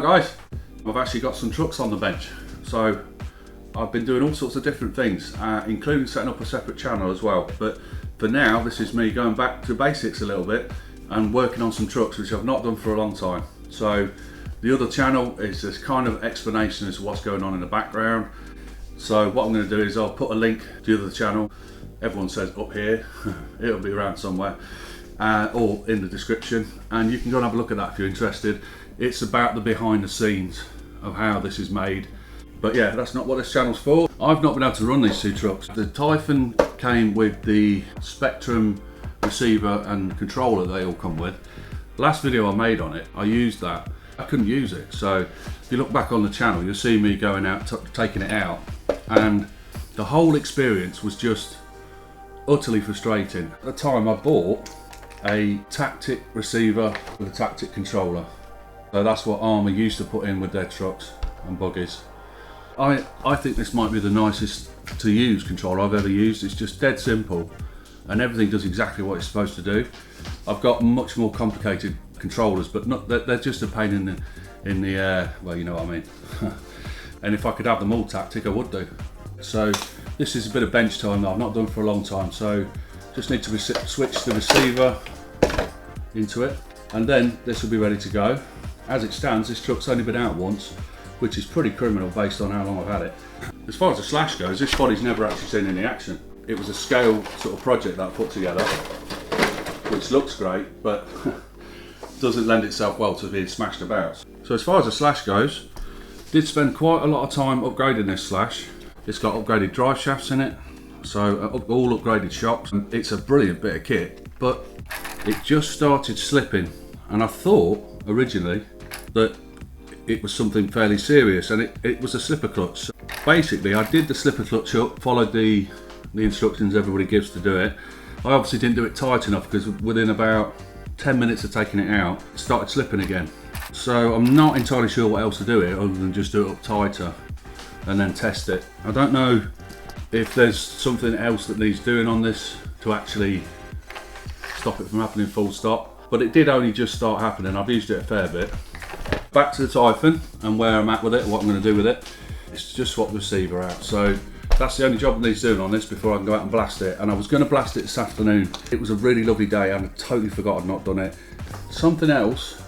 guys, I've actually got some trucks on the bench. So I've been doing all sorts of different things, including setting up a separate channel as well. But for now, this is me going back to basics a little bit and working on some trucks, which I've not done for a long time. So the other channel is this kind of explanation as to what's going on in the background. So what I'm going to do is I'll put a link to the other channel. Everyone says up here, it'll be around somewhere, or in the description, and you can go and have a look at that if you're interested. It's about the behind the scenes of how this is made. But yeah, that's not what this channel's for. I've not been able to run these two trucks. The Typhon came with the Spektrum receiver and controller they all come with. Last video I made on it, I used that. I couldn't use it. So if you look back on the channel, you'll see me going out, taking it out. And the whole experience was just utterly frustrating. At the time I bought a tactic receiver with a tactic controller. So that's what Armour used to put in with their trucks and buggies. I think this might be the nicest to use controller I've ever used. It's just dead simple and everything does exactly what it's supposed to do. I've got much more complicated controllers, but they're just a pain in the well, you know what I mean. And if I could have them all tactic, I would do. So this is a bit of bench time that I've not done for a long time. So just need to switch the receiver into it, and then this will be ready to go. As it stands, this truck's only been out once, which is pretty criminal based on how long I've had it. As far as the slash goes, this body's never actually seen any action. It was a scale sort of project that I put together, which looks great, but doesn't lend itself well to being smashed about. So as far as the slash goes, did spend quite a lot of time upgrading this slash. It's got upgraded drive shafts in it, so all upgraded shocks. It's a brilliant bit of kit, but it just started slipping, and I thought originally that it was something fairly serious, and it was a slipper clutch. Basically, I did the slipper clutch up, followed the instructions everybody gives to do it. I obviously didn't do it tight enough because within about 10 minutes of taking it out, it started slipping again. So I'm not entirely sure what else to do here other than just do it up tighter and then test it. I don't know if there's something else that needs doing on this to actually stop it from happening full stop, but it did only just start happening. I've used it a fair bit. Back to the Typhon and where I'm at with it, what I'm going to do with it. It's just swap the receiver out. So that's the only job that needs doing on this before I can go out and blast it. And I was going to blast it this afternoon. It was a really lovely day and I totally forgot I'd not done it. Something else,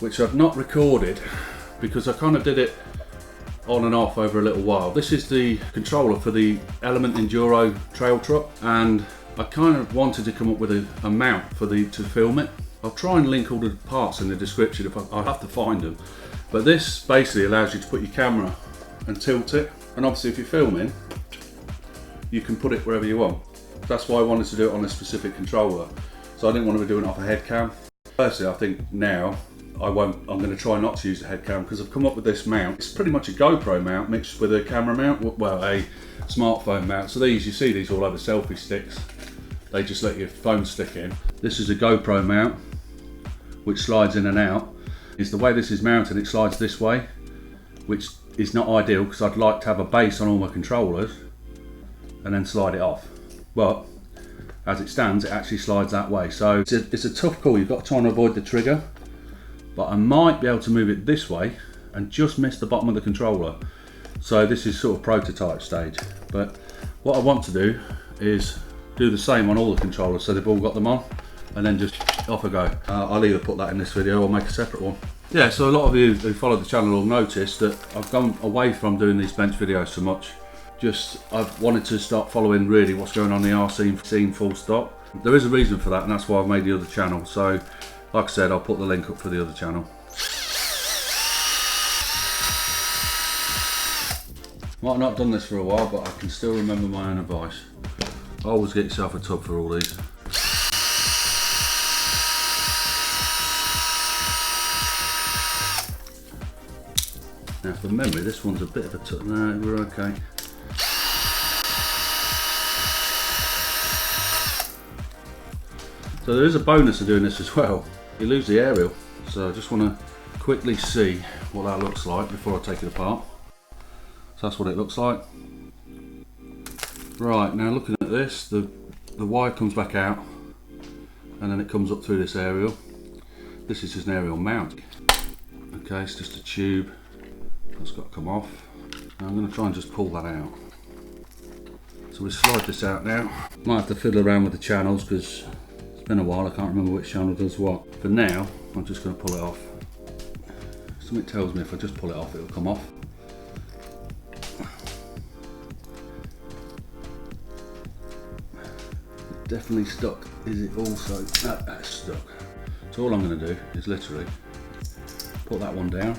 which I've not recorded because I kind of did it on and off over a little while. This is the controller for the Element Enduro trail truck, and I kind of wanted to come up with a mount for to film it. I'll try and link all the parts in the description if I'll have to find them. But this basically allows you to put your camera and tilt it, and obviously if you're filming, you can put it wherever you want. That's why I wanted to do it on a specific controller. So I didn't want to be doing it off a head cam. Personally, I think now I'm going to try not to use the head cam because I've come up with this mount. It's pretty much a GoPro mount mixed with a camera mount, well, a smartphone mount. So you see these all over selfie sticks. They just let your phone stick in. This is a GoPro mount, which slides in and out. Is the way this is mounted, it slides this way, which is not ideal because I'd like to have a base on all my controllers and then slide it off. But as it stands, it actually slides that way. So it's a tough call. You've got to try and avoid the trigger, but I might be able to move it this way and just miss the bottom of the controller. So this is sort of prototype stage. But what I want to do is do the same on all the controllers so they've all got them on, and then just off I go. I'll either put that in this video or make a separate one. Yeah, so a lot of you who follow the channel will notice that I've gone away from doing these bench videos so much. I've wanted to start following really what's going on in the RC scene full stop. There is a reason for that, and that's why I've made the other channel. So like I said, I'll put the link up for the other channel. Might have not done this for a while, but I can still remember my own advice. Always get yourself a tub for all these. Now for memory, this one's a bit of a tub. No, we're okay. So there is a bonus of doing this as well. You lose the aerial. So I just want to quickly see what that looks like before I take it apart. So that's what it looks like. Right, now looking at this, the wire comes back out and then it comes up through this aerial. This is just an aerial mount. Okay, it's just a tube that's got to come off. Now I'm going to try and just pull that out. So we slide this out now. Might have to fiddle around with the channels because it's been a while, I can't remember which channel does what. For now, I'm just going to pull it off. Something tells me if I just pull it off, it'll come off. Definitely stuck. Is it also? That's stuck. So all I'm going to do is literally put that one down,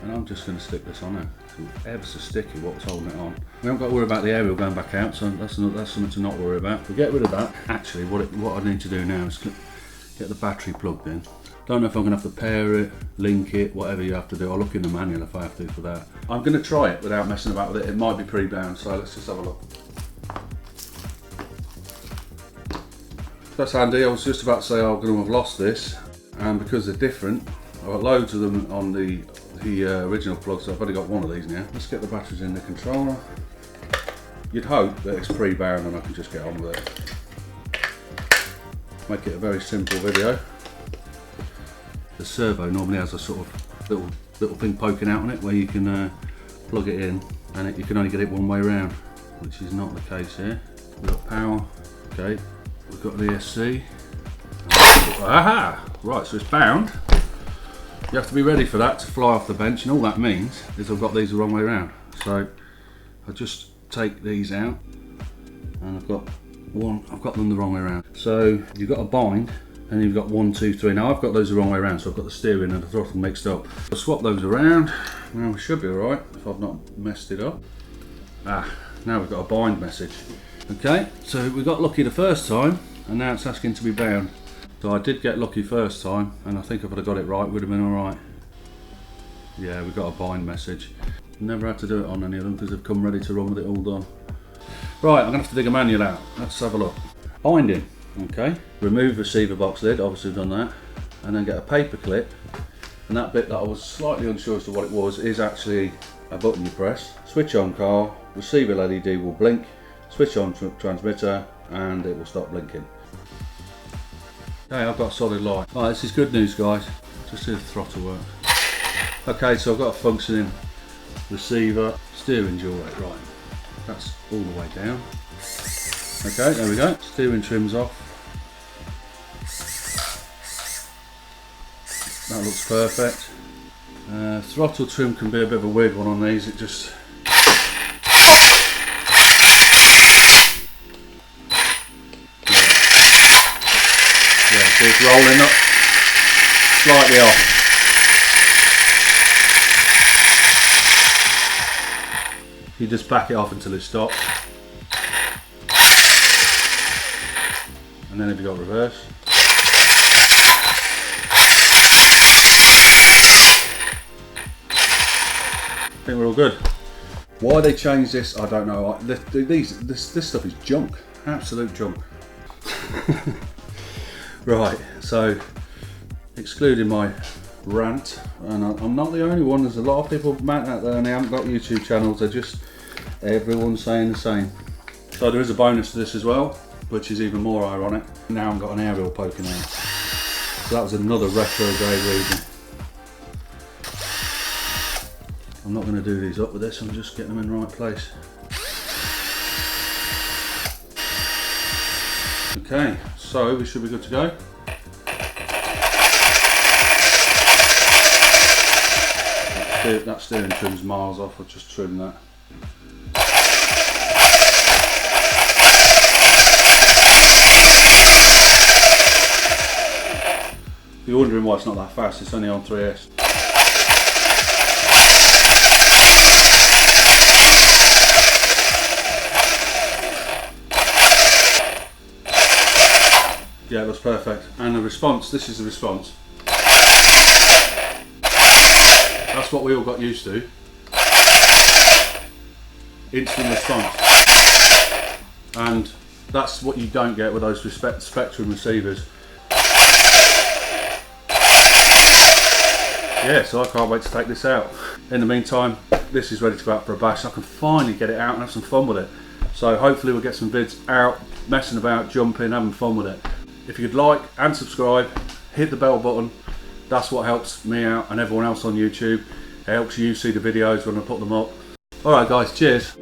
and I'm just going to stick this on there. It's ever so sticky what's holding it on. We haven't got to worry about the aerial going back out, so that's something to not worry about. We'll get rid of that. Actually, what I need to do now is get the battery plugged in. Don't know if I'm going to have to pair it, link it, whatever you have to do. I'll look in the manual if I have to for that. I'm going to try it without messing about with it. It might be pre-bound, so let's just have a look. That's handy. I was just about to say I'm going to have lost this, and because they're different, I've got loads of them on the original plug, so I've only got one of these now. Let's get the batteries in the controller. You'd hope that it's pre-bound and I can just get on with it. Make it a very simple video. The servo normally has a sort of little thing poking out on it where you can plug it in, and you can only get it one way around, which is not the case here. We've got power, okay. We've got the ESC. Aha! Right, so it's bound. You have to be ready for that to fly off the bench, and all that means is I've got these the wrong way around. So I just take these out, and I've got them the wrong way around. So you've got a bind, and you've got 1, 2, 3. Now I've got those the wrong way around, so I've got the steering and the throttle mixed up. I'll swap those around. Now we should be alright if I've not messed it up. Now we've got a bind message. Okay, so we got lucky the first time, and now it's asking to be bound. So I did get lucky first time, and I think if I'd have got it right, it would have been alright. Yeah, we got a bind message. Never had to do it on any of them because they've come ready to run with it all done. Right, I'm going to have to dig a manual out. Let's have a look. Binding, okay. Remove receiver box lid, obviously done that. And then get a paper clip. And that bit that I was slightly unsure as to what it was is actually a button you press. Switch on car, receiver LED will blink. Switch on transmitter and it will stop blinking. Okay, I've got solid light. Right, this is good news, guys. Just see the throttle work. Okay, so I've got a functioning receiver, steering dual rate. Right, that's all the way down. Okay, there we go. Steering trim's off. That looks perfect. Throttle trim can be a bit of a weird one on these. It just it's rolling up slightly off. You just back it off until it stops. And then if you got reverse. I think we're all good. Why they changed this, I don't know. This stuff is junk, absolute junk. Right, so excluding my rant, and I'm not the only one, there's a lot of people out there and they haven't got YouTube channels, they're just, everyone's saying the same. So there is a bonus to this as well, which is even more ironic. Now I've got an aerial poking out. So that was another retrograde reading. I'm not going to do these up with this, I'm just getting them in the right place. Okay, so we should be good to go. That steering trim's miles off, I'll just trim that. If you're wondering why it's not that fast, it's only on 3S. Yeah, that's perfect. And the response, this is the response. That's what we all got used to. Instant response. And that's what you don't get with those Spektrum receivers. Yeah, so I can't wait to take this out. In the meantime, this is ready to go out for a bash. I can finally get it out and have some fun with it. So hopefully we'll get some vids out, messing about, jumping, having fun with it. If you could like and subscribe, hit the bell button. That's what helps me out and everyone else on YouTube. It helps you see the videos when I put them up. Alright guys, cheers.